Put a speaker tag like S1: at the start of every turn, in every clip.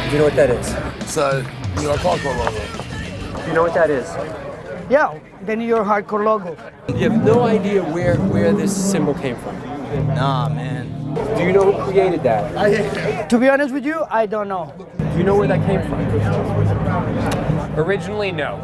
S1: Do you know what that is?
S2: It's a New York hardcore logo.
S1: Do you know what that is?
S3: Yeah, the New York hardcore logo.
S1: You have no idea where this symbol came from.
S2: Nah, man.
S1: Do you know who created that?
S3: To be honest with you, I don't know.
S1: Do you know where that came from? Originally, no.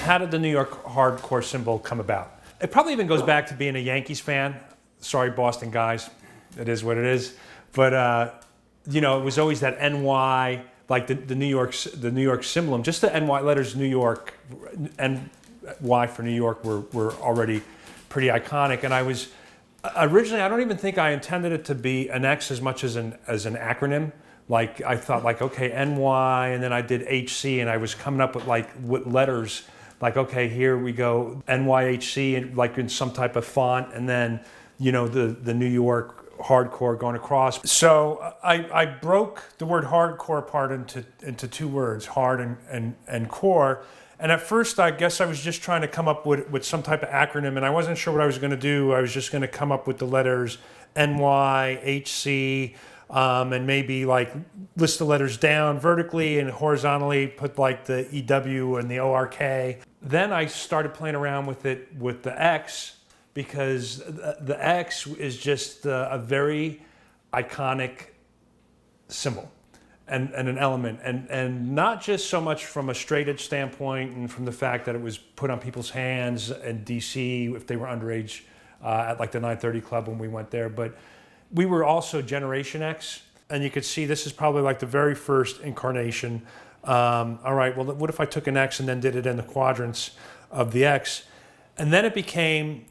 S4: How did the New York hardcore symbol come about? It probably even goes back to being a Yankees fan. Sorry, Boston guys. It is what it is. But, you know, it was always that NY, like the New York symbol. Just the NY letters, New York, NY for New York were already pretty iconic. And I was, originally, I don't even think I intended it to be an X as much as an acronym. Like, I thought, like, okay, NY, and then I did HC, and I was coming up with, like, with letters. Like, okay, here we go, NYHC, like in some type of font, and then, you know, the New York hardcore going across. So I broke the word hardcore apart into two words, hard and core. And at first, I guess I was just trying to come up with some type of acronym, and I wasn't sure what I was going to do. I was just going to come up with the letters NYHC, and maybe like list the letters down vertically and horizontally, put like the EW and the ORK. Then I started playing around with it with the X, because the X is just a very iconic symbol and an element. And not just so much from a straight edge standpoint and from the fact that it was put on people's hands in DC if they were underage at like the 930 Club when we went there, but we were also Generation X, and you could see this is probably like the very first incarnation. All right, well, what if I took an X and then did it in the quadrants of the X? And then it became,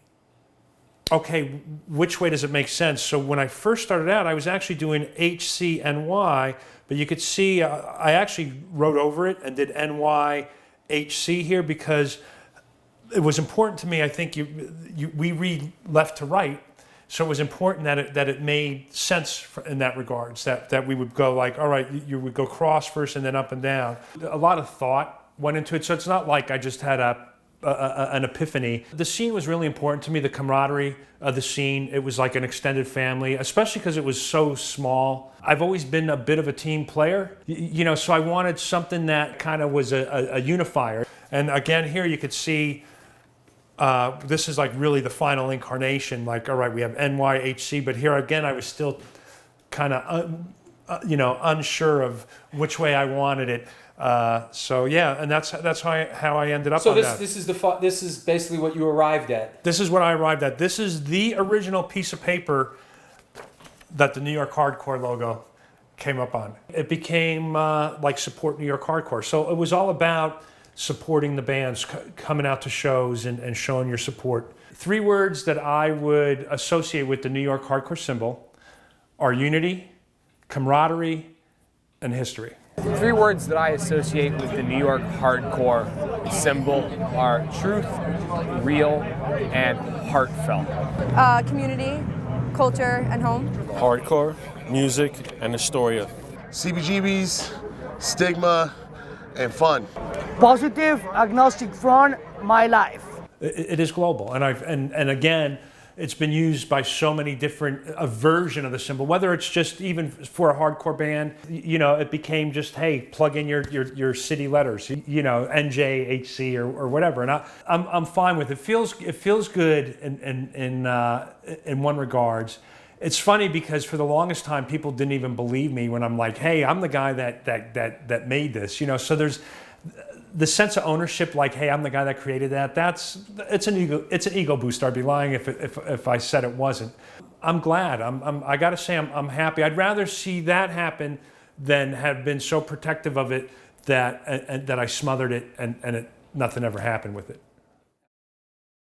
S4: okay, which way does it make sense? So when I first started out, I was actually doing HCNY, but you could see I actually wrote over it and did NYHC here because it was important to me. I think we read left to right. So it was important that it made sense in that regards, that we would go like, all right, you would go cross first and then up and down. A lot of thought went into it, so it's not like I just had an epiphany. The scene was really important to me, the camaraderie of the scene. It was like an extended family, especially because it was so small. I've always been a bit of a team player, you know, so I wanted something that kind of was a unifier. And again, here you could see this is like really the final incarnation. Like, all right, we have NYHC, but here again, I was still kind of, you know, unsure of which way I wanted it. So yeah, and that's how I ended up on that.
S1: So this is basically what you arrived at.
S4: This is what I arrived at. This is the original piece of paper that the New York Hardcore logo came up on. It became like Support New York Hardcore. So it was all about supporting the bands, coming out to shows and showing your support. Three words that I would associate with the New York hardcore symbol are unity, camaraderie, and history.
S5: Three words that I associate with the New York hardcore symbol are truth, real, and heartfelt.
S6: Community, culture, and home.
S7: Hardcore, music, and Astoria.
S2: CBGBs, stigma, and fun.
S3: Positive, agnostic front, my life.
S4: It is global, and again, it's been used by so many different a version of the symbol. Whether it's just even for a hardcore band, you know, it became just, hey, plug in your city letters, you know, NJHC or whatever, and I'm fine with it. It feels good in one regards. It's funny because for the longest time, people didn't even believe me when I'm like, hey, I'm the guy that made this, you know. So there's the sense of ownership, like, hey, I'm the guy that created that. It's an ego booster. I'd be lying if I said it wasn't. I'm glad. I got to say, I'm happy. I'd rather see that happen than have been so protective of it that I smothered it and nothing ever happened with it.